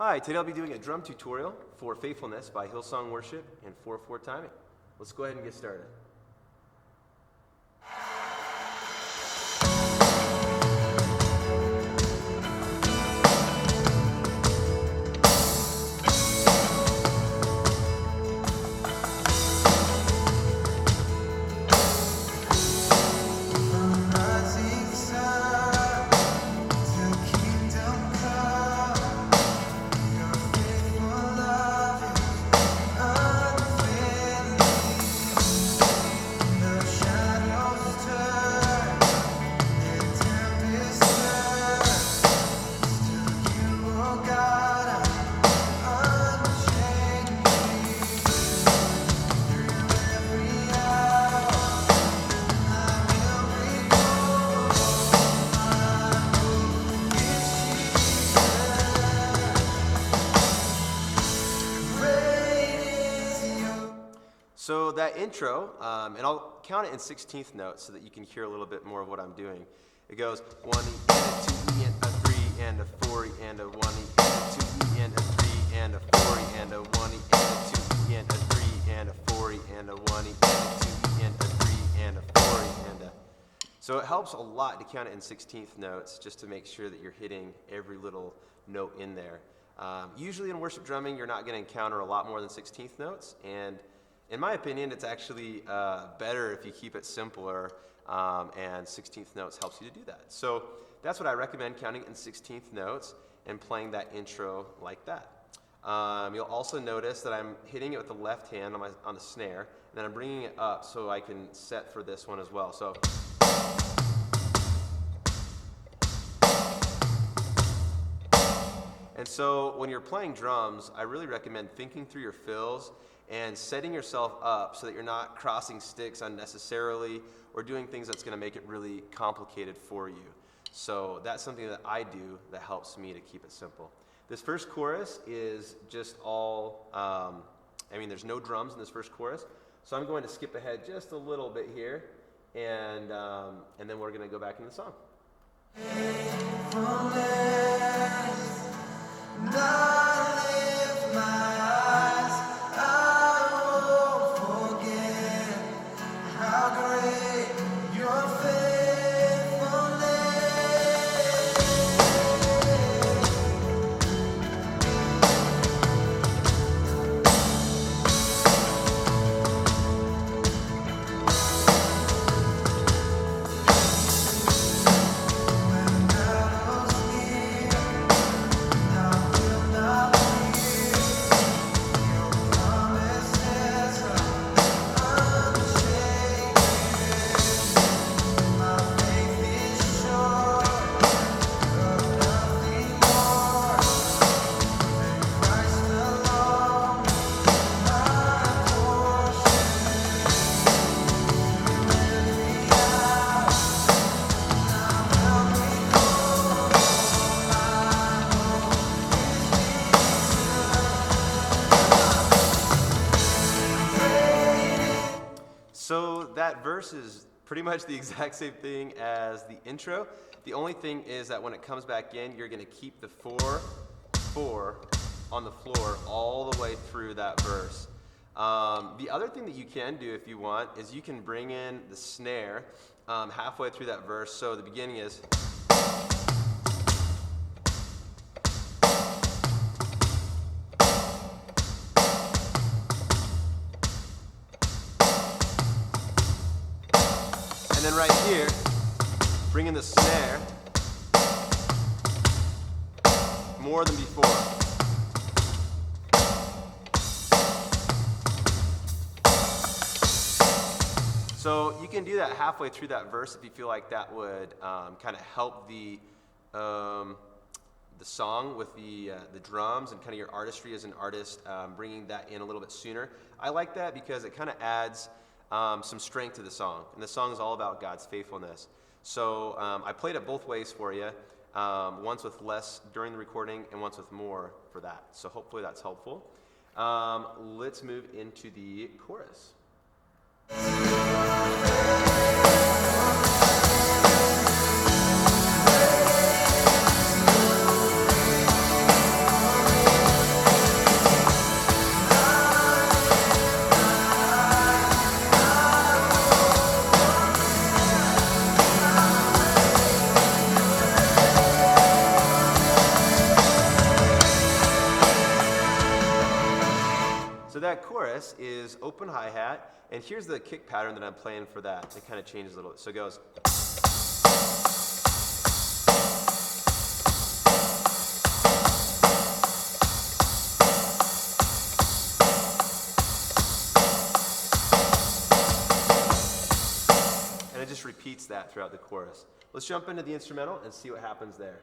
Hi, today I'll be doing a drum tutorial for Faithfulness by Hillsong Worship and 4/4 timing. Let's go ahead and get started. So that intro, and I'll count it in 16th notes so that you can hear a little bit more of what I'm doing. It goes 1E and a 2E and a 3 and a 4E and a 1E and a 2E and a 3 and a 4E and a 1E and a 2E and a 3 and a 4E and a 1E and a 2E and a 3 and a 4E and a... So it helps a lot to count it in 16th notes just to make sure that you're hitting every little note in there. Usually in worship drumming, you're not going to encounter a lot more than 16th notes, and in my opinion, it's actually better if you keep it simpler, and 16th notes helps you to do that. So that's what I recommend, counting in 16th notes and playing that intro like that. You'll also notice that I'm hitting it with the left hand on the snare, and then I'm bringing it up so I can set for this one as well. So. And so when you're playing drums, I really recommend thinking through your fills and setting yourself up so that you're not crossing sticks unnecessarily or doing things that's going to make it really complicated for you. So that's something that I do that helps me to keep it simple. This first chorus is just all, there's no drums in this first chorus, so I'm going to skip ahead just a little bit here, and then we're going to go back into the song. So that verse is pretty much the exact same thing as the intro. The only thing is that when it comes back in, you're going to keep the 4/4 on the floor all the way through that verse. The other thing that you can do if you want is you can bring in the snare halfway through that verse. So the beginning is... And then right here, bring in the snare more than before. So you can do that halfway through that verse if you feel like that would kind of help the song with the drums and kind of your artistry as an artist, bringing that in a little bit sooner. I like that because it kind of adds some strength to the song, and the song is all about God's faithfulness. So I played it both ways for you, once with less during the recording and once with more for that. So hopefully that's helpful. Let's move into the chorus. that chorus is open hi-hat, and here's the kick pattern that I'm playing for that. It kind of changes a little bit. So it goes. And it just repeats that throughout the chorus. Let's jump into the instrumental and see what happens there.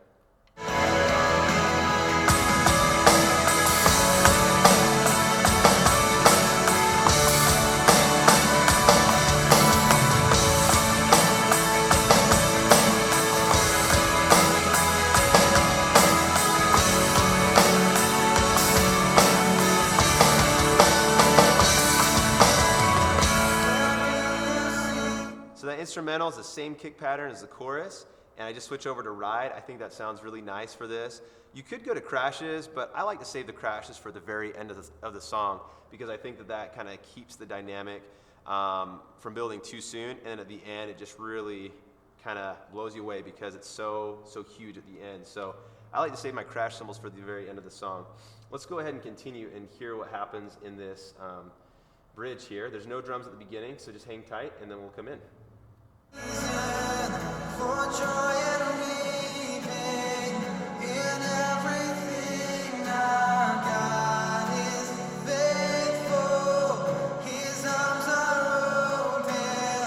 So that instrumental is the same kick pattern as the chorus, and I just switch over to ride. I think that sounds really nice for this. You could go to crashes, but I like to save the crashes for the very end of the song because I think that kind of keeps the dynamic from building too soon, and then at the end it just really kind of blows you away because it's so huge at the end. So I like to save my crash cymbals for the very end of the song. Let's go ahead and continue and hear what happens in this bridge here. There's no drums at the beginning, so just hang tight and then we'll come in. For joy and weeping in everything, our God is faithful. His arms are open.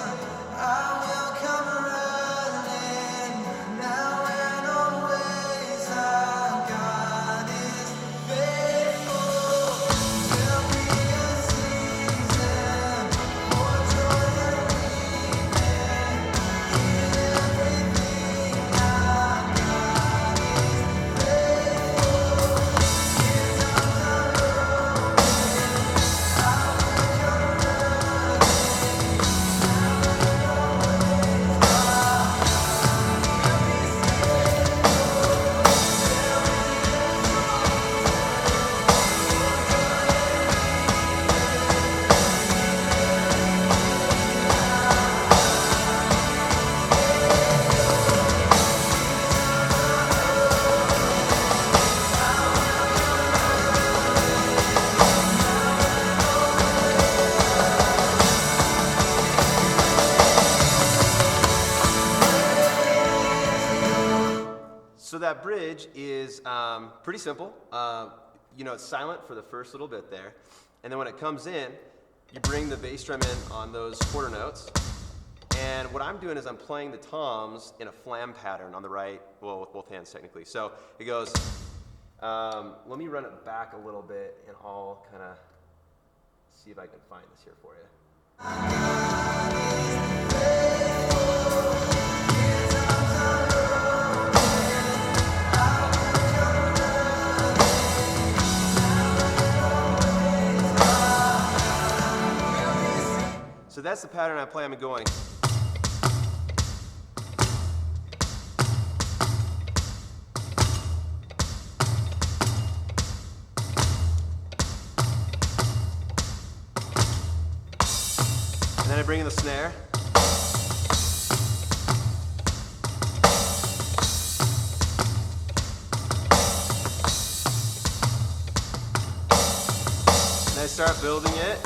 I will come running now and always. Our God is faithful. There'll be a season for joy and So that bridge is pretty simple. It's silent for the first little bit there. And then when it comes in, you bring the bass drum in on those quarter notes. And what I'm doing is I'm playing the toms in a flam pattern on the right, well, with both hands technically. So it goes, let me run it back a little bit and I'll kind of see if I can find this here for you. So that's the pattern I play. I'm going. And then I bring in the snare. And I start building it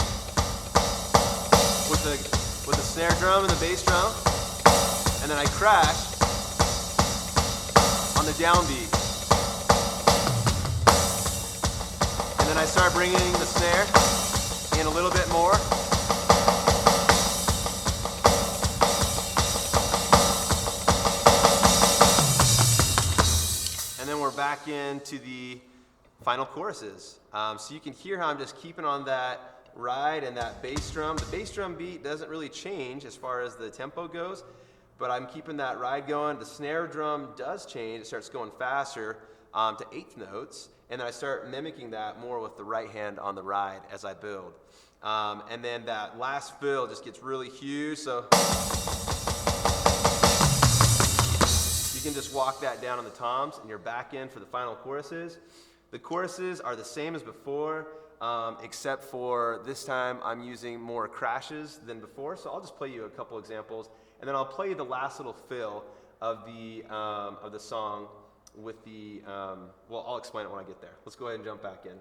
with the snare drum and the bass drum, and then I crash on the downbeat. And then I start bringing the snare in a little bit more. And then we're back into the final choruses. So you can hear how I'm just keeping on that ride and that bass drum. The bass drum beat doesn't really change as far as the tempo goes, but I'm keeping that ride going. The snare drum does change. It starts going faster to eighth notes, and then I start mimicking that more with the right hand on the ride as I build. And then that last fill just gets really huge, so you can just walk that down on the toms, and you're back in for the final choruses. The choruses are the same as before, except for this time I'm using more crashes than before. So I'll just play you a couple examples, and then I'll play the last little fill of the song with the, I'll explain it when I get there. Let's go ahead and jump back in.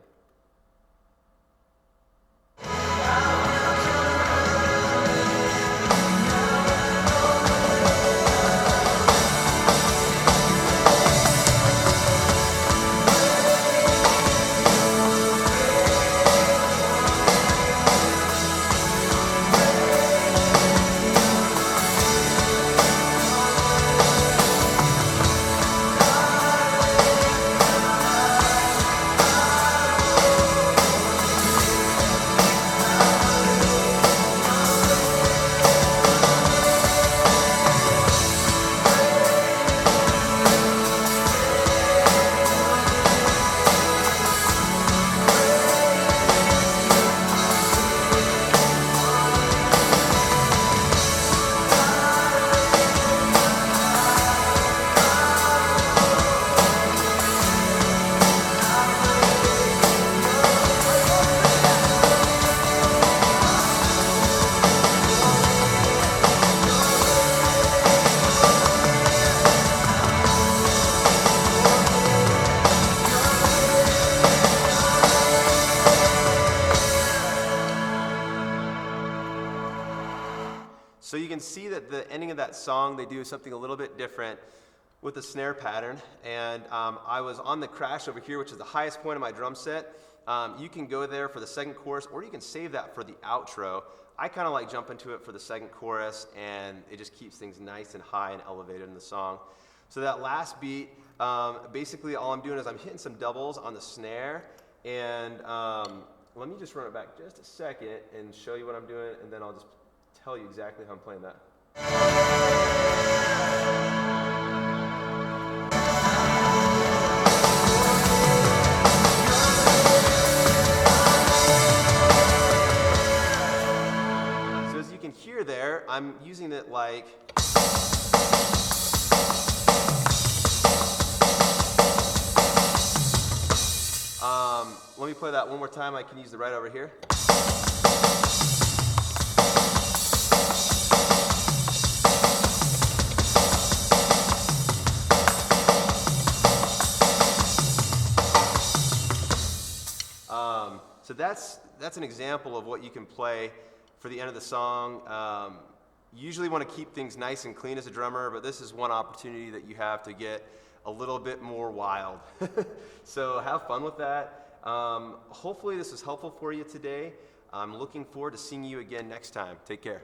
So you can see that the ending of that song, they do something a little bit different with the snare pattern. And I was on the crash over here, which is the highest point of my drum set. You can go there for the second chorus, or you can save that for the outro. I kind of like jump into it for the second chorus, and it just keeps things nice and high and elevated in the song. So that last beat, basically all I'm doing is I'm hitting some doubles on the snare, and let me just run it back just a second and show you what I'm doing, and then I'll just tell you exactly how I'm playing that. So as you can hear there, I'm using it like... let me play that one more time. I can use the right over here. So that's an example of what you can play for the end of the song. Usually want to keep things nice and clean as a drummer, but this is one opportunity that you have to get a little bit more wild. So have fun with that. Hopefully this was helpful for you today. I'm looking forward to seeing you again next time. Take care.